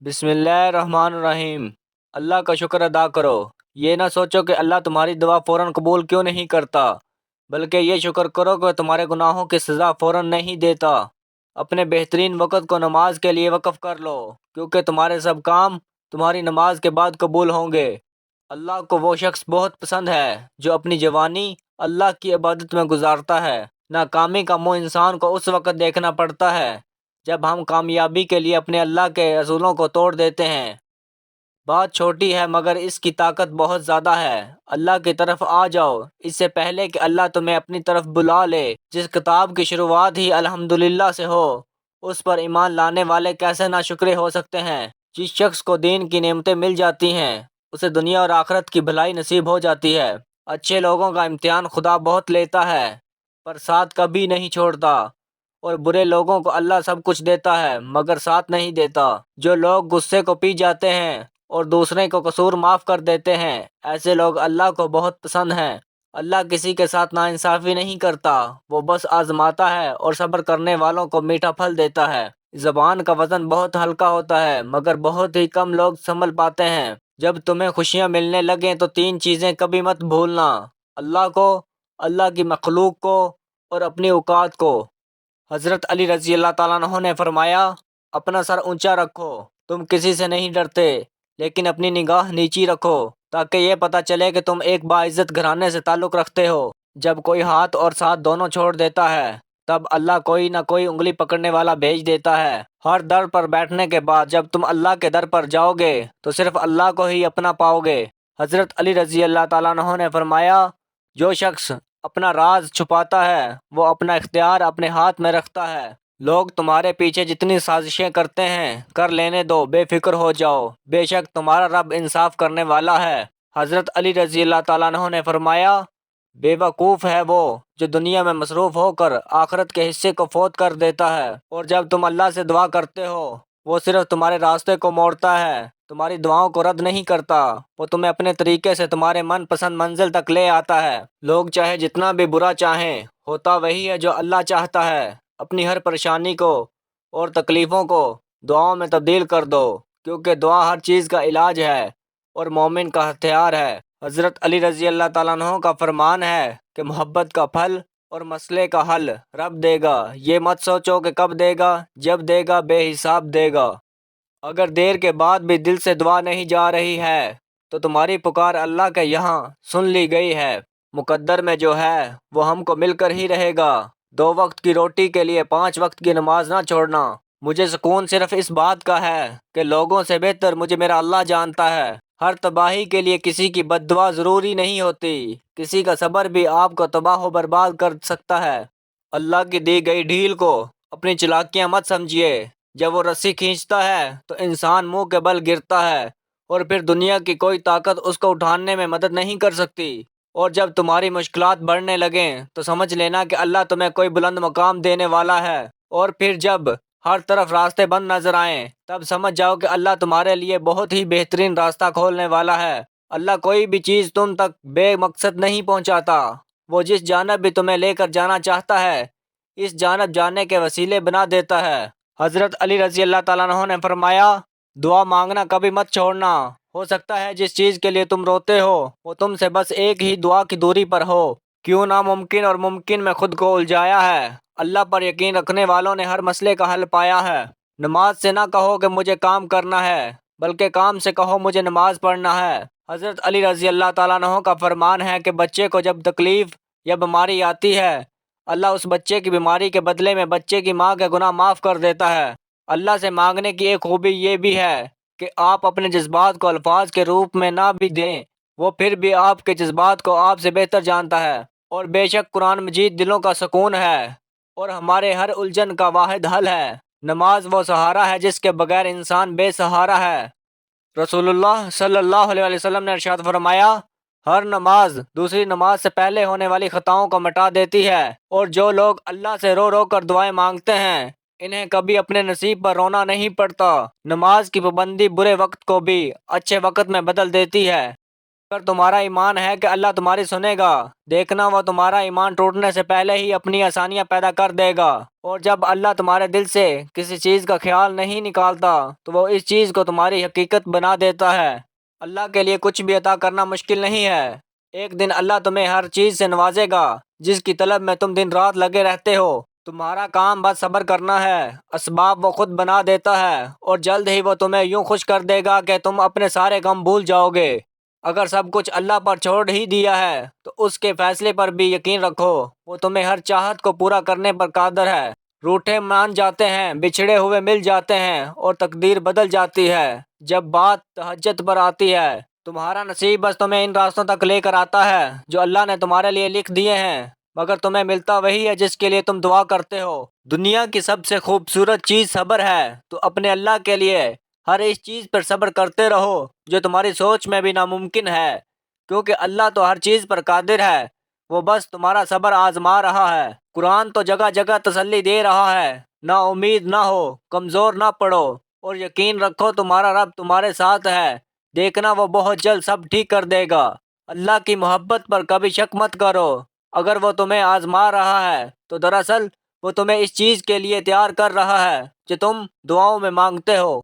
بسم اللہ الرحمن الرحیم۔ اللہ کا شکر ادا کرو۔ یہ نہ سوچو کہ اللہ تمہاری دعا فوراً قبول کیوں نہیں کرتا، بلکہ یہ شکر کرو کہ تمہارے گناہوں کی سزا فوراً نہیں دیتا۔ اپنے بہترین وقت کو نماز کے لیے وقف کر لو، کیونکہ تمہارے سب کام تمہاری نماز کے بعد قبول ہوں گے۔ اللہ کو وہ شخص بہت پسند ہے جو اپنی جوانی اللہ کی عبادت میں گزارتا ہے۔ ناکامی کا منہ انسان کو اس وقت دیکھنا پڑتا ہے جب ہم کامیابی کے لیے اپنے اللہ کے اصولوں کو توڑ دیتے ہیں۔ بات چھوٹی ہے مگر اس کی طاقت بہت زیادہ ہے۔ اللہ کی طرف آ جاؤ اس سے پہلے کہ اللہ تمہیں اپنی طرف بلا لے۔ جس کتاب کی شروعات ہی الحمدللہ سے ہو، اس پر ایمان لانے والے کیسے ناشکرے ہو سکتے ہیں؟ جس شخص کو دین کی نعمتیں مل جاتی ہیں، اسے دنیا اور آخرت کی بھلائی نصیب ہو جاتی ہے۔ اچھے لوگوں کا امتحان خدا بہت لیتا ہے، پر ساتھ کبھی نہیں چھوڑتا، اور برے لوگوں کو اللہ سب کچھ دیتا ہے مگر ساتھ نہیں دیتا۔ جو لوگ غصے کو پی جاتے ہیں اور دوسرے کو قصور معاف کر دیتے ہیں، ایسے لوگ اللہ کو بہت پسند ہیں۔ اللہ کسی کے ساتھ ناانصافی نہیں کرتا، وہ بس آزماتا ہے اور صبر کرنے والوں کو میٹھا پھل دیتا ہے۔ زبان کا وزن بہت ہلکا ہوتا ہے مگر بہت ہی کم لوگ سنبھل پاتے ہیں۔ جب تمہیں خوشیاں ملنے لگیں تو تین چیزیں کبھی مت بھولنا: اللہ کو، اللہ کی مخلوق کو، اور اپنی اوقات کو۔ حضرت علی رضی اللہ تعالیٰ عنہ نے فرمایا، اپنا سر اونچا رکھو، تم کسی سے نہیں ڈرتے، لیکن اپنی نگاہ نیچی رکھو تاکہ یہ پتہ چلے کہ تم ایک باعزت گھرانے سے تعلق رکھتے ہو۔ جب کوئی ہاتھ اور ساتھ دونوں چھوڑ دیتا ہے، تب اللہ کوئی نہ کوئی انگلی پکڑنے والا بھیج دیتا ہے۔ ہر در پر بیٹھنے کے بعد جب تم اللہ کے در پر جاؤ گے تو صرف اللہ کو ہی اپنا پاؤ گے۔ حضرت علی رضی اللہ تعالیٰ عنہ نے فرمایا، جو شخص اپنا راز چھپاتا ہے وہ اپنا اختیار اپنے ہاتھ میں رکھتا ہے۔ لوگ تمہارے پیچھے جتنی سازشیں کرتے ہیں کر لینے دو، بے فکر ہو جاؤ، بے شک تمہارا رب انصاف کرنے والا ہے۔ حضرت علی رضی اللہ تعالیٰ عنہ نے فرمایا، بے وقوف ہے وہ جو دنیا میں مصروف ہو کر آخرت کے حصے کو فوت کر دیتا ہے، اور جب تم اللہ سے دعا کرتے ہو وہ صرف تمہارے راستے کو موڑتا ہے، تمہاری دعاؤں کو رد نہیں کرتا، وہ تمہیں اپنے طریقے سے تمہارے من پسند منزل تک لے آتا ہے۔ لوگ چاہے جتنا بھی برا چاہیں، ہوتا وہی ہے جو اللہ چاہتا ہے۔ اپنی ہر پریشانی کو اور تکلیفوں کو دعاؤں میں تبدیل کر دو، کیونکہ دعا ہر چیز کا علاج ہے اور مومن کا ہتھیار ہے۔ حضرت علی رضی اللہ تعالیٰ عنہ کا فرمان ہے کہ محبت کا پھل اور مسئلے کا حل رب دے گا، یہ مت سوچو کہ کب دے گا، جب دے گا بے حساب دے گا۔ اگر دیر کے بعد بھی دل سے دعا نہیں جا رہی ہے تو تمہاری پکار اللہ کے یہاں سن لی گئی ہے۔ مقدر میں جو ہے وہ ہم کو مل کر ہی رہے گا۔ 2 وقت کی روٹی کے لیے 5 وقت کی نماز نہ چھوڑنا۔ مجھے سکون صرف اس بات کا ہے کہ لوگوں سے بہتر مجھے میرا اللہ جانتا ہے۔ ہر تباہی کے لیے کسی کی بد دعا ضروری نہیں ہوتی، کسی کا صبر بھی آپ کو تباہ و برباد کر سکتا ہے۔ اللہ کی دی گئی ڈھیل کو اپنی چلاکیاں مت سمجھیے۔ جب وہ رسی کھینچتا ہے تو انسان منہ کے بل گرتا ہے، اور پھر دنیا کی کوئی طاقت اس کو اٹھانے میں مدد نہیں کر سکتی۔ اور جب تمہاری مشکلات بڑھنے لگیں تو سمجھ لینا کہ اللہ تمہیں کوئی بلند مقام دینے والا ہے، اور پھر جب ہر طرف راستے بند نظر آئیں تب سمجھ جاؤ کہ اللہ تمہارے لیے بہت ہی بہترین راستہ کھولنے والا ہے۔ اللہ کوئی بھی چیز تم تک بے مقصد نہیں پہنچاتا، وہ جس جانب بھی تمہیں لے کر جانا چاہتا ہے اس جانب جانے کے وسیلے بنا دیتا ہے۔ حضرت علی رضی اللہ تعالیٰ عنہ نے فرمایا، دعا مانگنا کبھی مت چھوڑنا۔ ہو سکتا ہے جس چیز کے لیے تم روتے ہو وہ تم سے بس ایک ہی دعا کی دوری پر ہو۔ کیوں ناممکن اور ممکن میں خود کو الجھایا ہے؟ اللہ پر یقین رکھنے والوں نے ہر مسئلے کا حل پایا ہے۔ نماز سے نہ کہو کہ مجھے کام کرنا ہے، بلکہ کام سے کہو مجھے نماز پڑھنا ہے۔ حضرت علی رضی اللہ تعالیٰ عنہ کا فرمان ہے کہ بچے کو جب تکلیف یا بیماری آتی ہے، اللہ اس بچے کی بیماری کے بدلے میں بچے کی ماں کے گناہ معاف کر دیتا ہے۔ اللہ سے مانگنے کی ایک خوبی یہ بھی ہے کہ آپ اپنے جذبات کو الفاظ کے روپ میں نہ بھی دیں، وہ پھر بھی آپ کے جذبات کو آپ سے بہتر جانتا ہے۔ اور بے شک قرآن مجید دلوں کا سکون ہے اور ہمارے ہر الجھن کا واحد حل ہے۔ نماز وہ سہارا ہے جس کے بغیر انسان بے سہارا ہے۔ رسول اللہ صلی اللہ علیہ وسلم نے ارشاد فرمایا، ہر نماز دوسری نماز سے پہلے ہونے والی خطاؤں کو مٹا دیتی ہے، اور جو لوگ اللہ سے رو رو کر دعائیں مانگتے ہیں انہیں کبھی اپنے نصیب پر رونا نہیں پڑتا۔ نماز کی پابندی برے وقت کو بھی اچھے وقت میں بدل دیتی ہے۔ اگر تمہارا ایمان ہے کہ اللہ تمہاری سنے گا، دیکھنا وہ تمہارا ایمان ٹوٹنے سے پہلے ہی اپنی آسانیاں پیدا کر دے گا۔ اور جب اللہ تمہارے دل سے کسی چیز کا خیال نہیں نکالتا تو وہ اس چیز کو تمہاری حقیقت بنا دیتا ہے۔ اللہ کے لیے کچھ بھی عطا کرنا مشکل نہیں ہے۔ ایک دن اللہ تمہیں ہر چیز سے نوازے گا جس کی طلب میں تم دن رات لگے رہتے ہو۔ تمہارا کام بس صبر کرنا ہے، اسباب وہ خود بنا دیتا ہے، اور جلد ہی وہ تمہیں یوں خوش کر دے گا کہ تم اپنے سارے غم بھول جاؤ گے۔ اگر سب کچھ اللہ پر چھوڑ ہی دیا ہے تو اس کے فیصلے پر بھی یقین رکھو، وہ تمہیں ہر چاہت کو پورا کرنے پر قادر ہے۔ روٹھے مان جاتے ہیں، بچھڑے ہوئے مل جاتے ہیں، اور تقدیر بدل جاتی ہے جب بات تہجد پر آتی ہے۔ تمہارا نصیب بس تمہیں ان راستوں تک لے کر آتا ہے جو اللہ نے تمہارے لیے لکھ دیے ہیں، مگر تمہیں ملتا وہی ہے جس کے لیے تم دعا کرتے ہو۔ دنیا کی سب سے خوبصورت چیز صبر ہے، تو اپنے اللہ کے لیے ہر اس چیز پر صبر کرتے رہو جو تمہاری سوچ میں بھی ناممکن ہے، کیونکہ اللہ تو ہر چیز پر قادر ہے، وہ بس تمہارا صبر آزما رہا ہے۔ قرآن تو جگہ جگہ تسلی دے رہا ہے، نا امید نہ ہو، کمزور نہ پڑو، اور یقین رکھو تمہارا رب تمہارے ساتھ ہے، دیکھنا وہ بہت جلد سب ٹھیک کر دے گا۔ اللہ کی محبت پر کبھی شک مت کرو، اگر وہ تمہیں آزما رہا ہے تو دراصل وہ تمہیں اس چیز کے لیے تیار کر رہا ہے جو تم دعاؤں میں مانگتے ہو۔